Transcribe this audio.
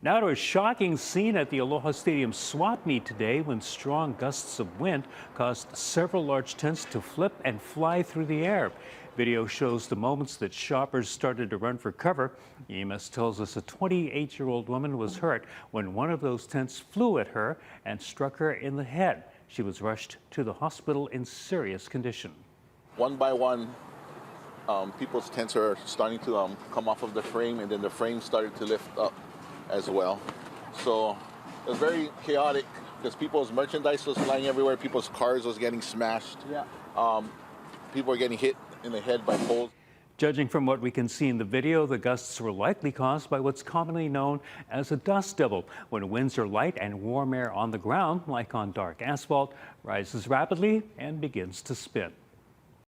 Now to a shocking scene at the Aloha Stadium swap meet today when strong gusts of wind caused several large tents to flip and fly through the air. Video shows the moments that shoppers started to run for cover. EMS tells us a 28-year-old woman was hurt when one of those tents flew at her and struck her in the head. She was rushed to the hospital in serious condition. One by one, people's tents are starting to come off of the frame, and then the frame started to lift up as well. So it was very chaotic because people's merchandise was flying everywhere. People's cars was getting smashed. People were getting hit in the head by poles. Judging from what we can see in the video, the gusts were likely caused by what's commonly known as a dust devil, when winds are light and warm air on the ground, like on dark asphalt, rises rapidly and begins to spin.